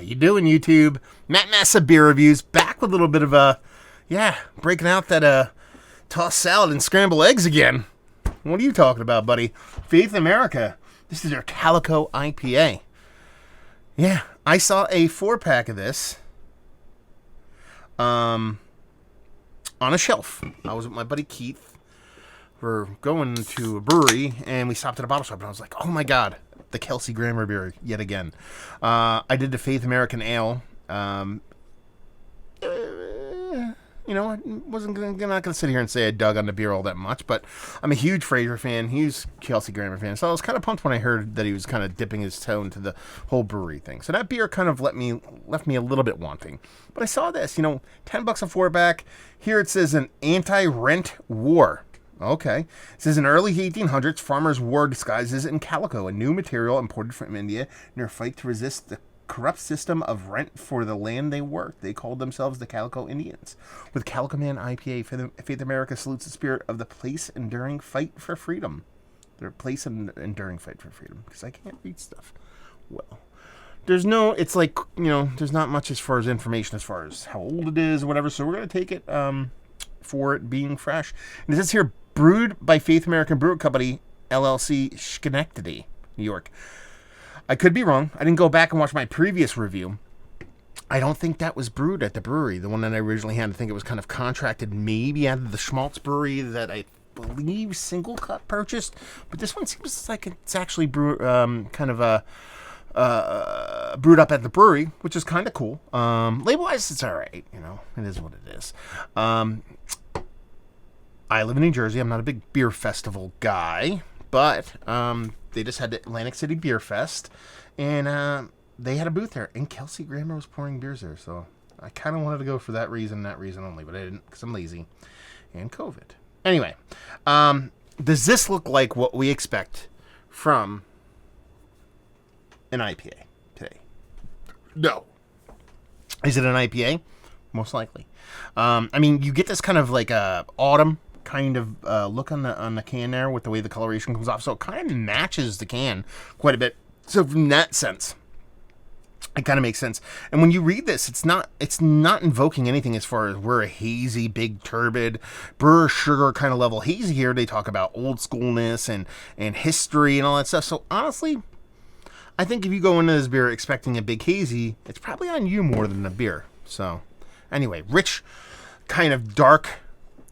you doing, YouTube? Matt Massa Beer Reviews, back with a little bit of a, breaking out that tossed salad and scrambled eggs again. What are you talking about, buddy? Faith America. This is their Calico IPA. Yeah, I saw a 4-pack of this on a shelf. I was with my buddy Keith. We're going to a brewery, and we stopped at a bottle shop, and I was like, oh my god, the Kelsey Grammer beer yet again. I did the Faith American Ale. I wasn't not going to sit here and say I dug on the beer all that much, but I'm a huge Fraser fan, huge Kelsey Grammer fan, so I was kind of pumped when I heard that he was kind of dipping his toe into the whole brewery thing. So that beer kind of left me a little bit wanting. But I saw this, $10 a 4-pack. Here it says an anti-rent war. Okay. It says in early 1800s, farmers wore disguises in calico, a new material imported from India, in their fight to resist the corrupt system of rent for the land they worked. They called themselves the Calico Indians. With Calico Man IPA, Faith America salutes the spirit of the place enduring fight for freedom. Their place enduring fight for freedom. Because I can't read stuff well. There's not much as far as information as far as how old it is or whatever, so we're going to take it for it being fresh. And it says here, brewed by Faith American Brew Company, LLC, Schenectady, New York. I could be wrong. I didn't go back and watch my previous review. I don't think that was brewed at the brewery. The one that I originally had, I think it was kind of contracted maybe out of the Schmaltz brewery that I believe Single Cut purchased. But this one seems like it's actually brewed up at the brewery, which is kind of cool. Label-wise, it's all right. It is what it is. I live in New Jersey. I'm not a big beer festival guy, but they just had the Atlantic City Beer Fest, and they had a booth there, and Kelsey Grammer was pouring beers there, so I kind of wanted to go for that reason only, but I didn't because I'm lazy and COVID. Anyway, does this look like what we expect from an IPA today? No. Is it an IPA? Most likely. You get this kind of like autumn kind of look on the can there with the way the coloration comes off, so it kind of matches the can quite a bit. So from that sense, it kind of makes sense. And when you read this, it's not invoking anything as far as we're a hazy, big, turbid, brewer sugar kind of level hazy here. They talk about old schoolness and history and all that stuff. So honestly, I think if you go into this beer expecting a big hazy, it's probably on you more than the beer. So anyway, rich, kind of dark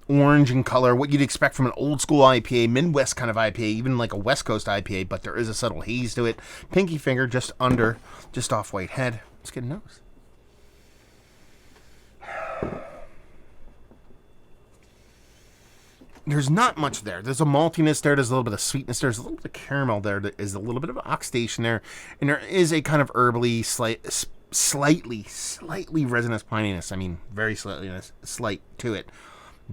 orange in color, what you'd expect from an old school IPA, Midwest kind of IPA, even like a West Coast IPA, but there is a subtle haze to it. Pinky finger just off white head. Let's get a nose. There's not much there. There's a maltiness there. There's a little bit of sweetness. There's a little bit of caramel there. There is a little bit of oxidation there. And there is a kind of herbally, slightly resinous pininess. Very slight to it.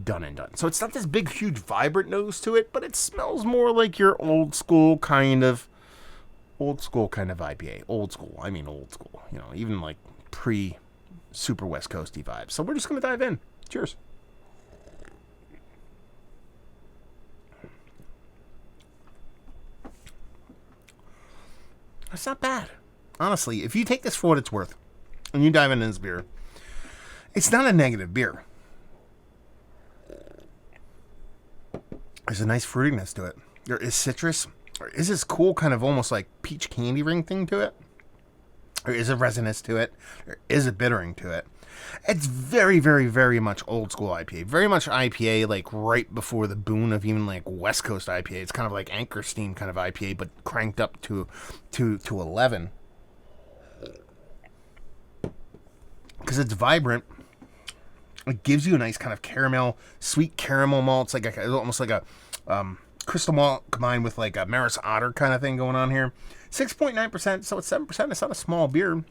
Done and done. So it's not this big, huge, vibrant nose to it, but it smells more like your old school kind of IPA. Old school. Even like pre-super West Coasty vibes. So we're just going to dive in. Cheers. It's not bad. Honestly, if you take this for what it's worth, and you dive into this beer, it's not a negative beer. There's a nice fruitiness to it. There is citrus. There is this cool kind of almost like peach candy ring thing to it. There is a resinous to it. There is a bittering to it. It's very, very, very much old school IPA. Very much IPA like right before the boon of even like West Coast IPA. It's kind of like Anchor Steam kind of IPA, but cranked up to 11. Because it's vibrant. It gives you a nice kind of sweet caramel malt. It's almost like a crystal malt combined with like a Maris Otter kind of thing going on here. 6.9%, so it's 7%. It's not a small beer.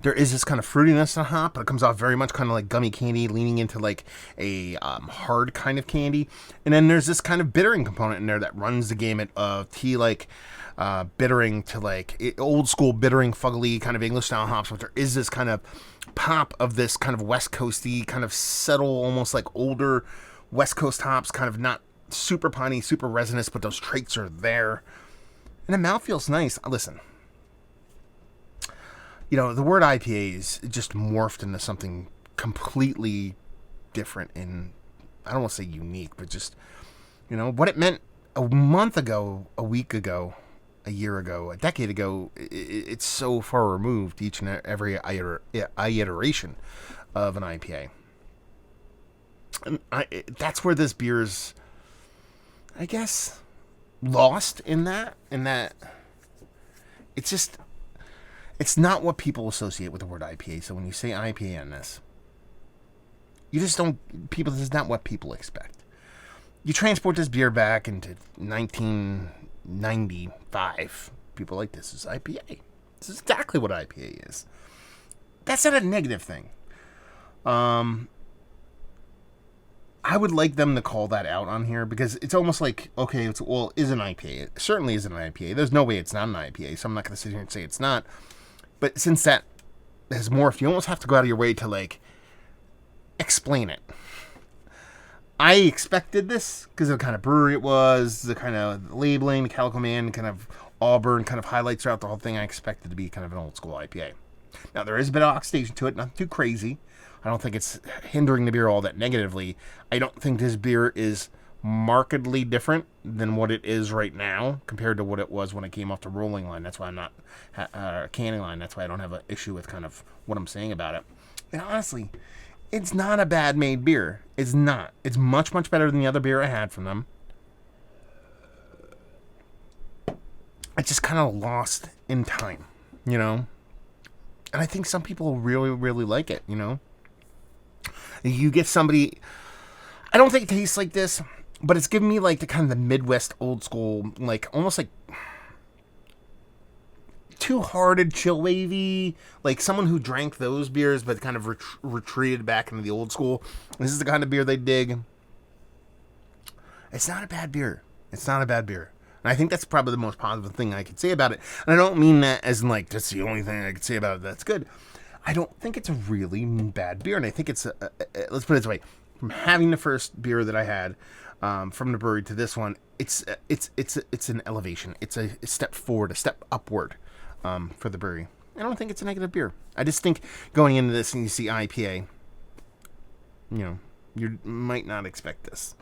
There is this kind of fruitiness and hop, but it comes off very much kind of like gummy candy, leaning into like a hard kind of candy. And then there's this kind of bittering component in there that runs the gamut of tea-like bittering to like old school bittering, fuggly kind of English style hops, but there is this kind of pop of this kind of West Coasty, kind of subtle, almost like older West Coast hops, kind of not super piney, super resinous, but those traits are there. And the mouth feels nice. Listen, the word IPA is just morphed into something completely different and I don't want to say unique, but just, what it meant a month ago, a week ago, a year ago, a decade ago, it's so far removed each and every iteration of an IPA. And that's where this beer's, I guess, lost in that it's not what people associate with the word IPA. So when you say IPA in this, this is not what people expect. You transport this beer back into 1995. People like, this is IPA. This is exactly what IPA is. That's not a negative thing. I would like them to call that out on here because it's almost like, okay, is an IPA. It certainly is an IPA. There's no way it's not an IPA, so I'm not going to sit here and say it's not. But since that has morphed, you almost have to go out of your way to, like, explain it. I expected this because of the kind of brewery it was, the kind of labeling, the Calico Man, kind of Auburn kind of highlights throughout the whole thing. I expected to be kind of an old school IPA. Now, there is a bit of oxidation to it, nothing too crazy. I don't think it's hindering the beer all that negatively. I don't think this beer is markedly different than what it is right now compared to what it was when it came off the rolling line. That's why I'm not canning line. That's why I don't have an issue with kind of what I'm saying about it. And honestly, it's not a bad made beer. It's not. It's much, much better than the other beer I had from them. It's just kind of lost in time, And I think some people really, really like it, You get somebody... I don't think it tastes like this, but it's giving me like the kind of the Midwest old school, like almost like Two-Hearted, Chill Wavy, like someone who drank those beers but kind of retreated back into the old school. This is the kind of beer they dig. It's not a bad beer. It's not a bad beer. And I think that's probably the most positive thing I could say about it. And I don't mean that as in like, that's the only thing I could say about it that's good. I don't think it's a really bad beer. And I think it's, let's put it this way. From having the first beer that I had from the brewery to this one, it's an elevation. It's a step forward, a step upward for the brewery. I don't think it's a negative beer. I just think going into this and you see IPA, you might not expect this.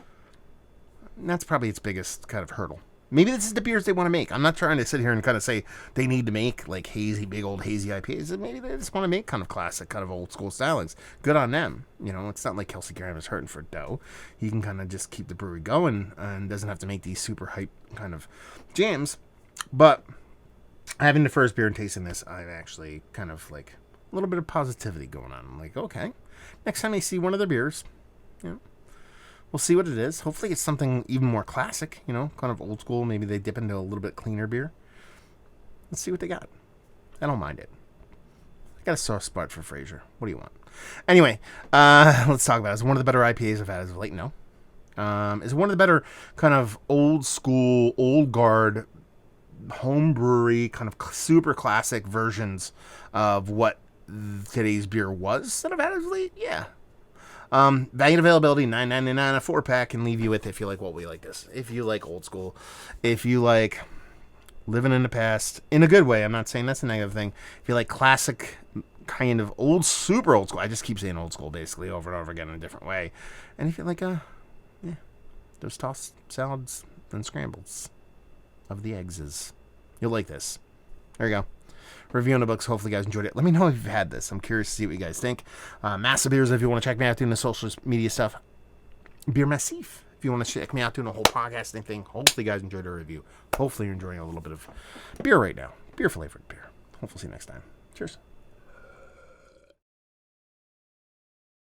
And that's probably its biggest kind of hurdle. Maybe this is the beers they want to make. I'm not trying to sit here and kind of say they need to make like hazy, big old hazy IPAs. Maybe they just want to make kind of classic, kind of old school stylings. Good on them. It's not like Kelsey Graham is hurting for dough. He can kind of just keep the brewery going and doesn't have to make these super hype kind of jams. But having the first beer and tasting this, I'm actually kind of like a little bit of positivity going on. I'm like, okay, next time I see one of their beers, we'll see what it is. Hopefully it's something even more classic, kind of old school. Maybe they dip into a little bit cleaner beer. Let's see what they got. I don't mind it. I got a soft spot for Fraser. What do you want? Anyway, let's talk about it. Is it one of the better IPAs I've had as of late? No. Is it one of the better kind of old school, old guard, home brewery, kind of super classic versions of what today's beer was that I've had as of late? Yeah. Value and availability, $9.99 a 4-pack, can leave you with if you like what we like this. If you like old school, if you like living in the past, in a good way. I'm not saying that's a negative thing. If you like classic, kind of super old school. I just keep saying old school basically over and over again in a different way. And if you like, those tossed salads and scrambles of the eggs, you'll like this. There you go. Review on the books. Hopefully you guys enjoyed it. Let me know if you've had this. I'm curious to see what you guys think. Massive Beers, if you want to check me out doing the social media stuff. Beer Massif, if you want to check me out doing a whole podcasting thing. Hopefully you guys enjoyed the review. Hopefully you're enjoying a little bit of beer right now. Beer flavored beer. Hopefully see you next time. Cheers.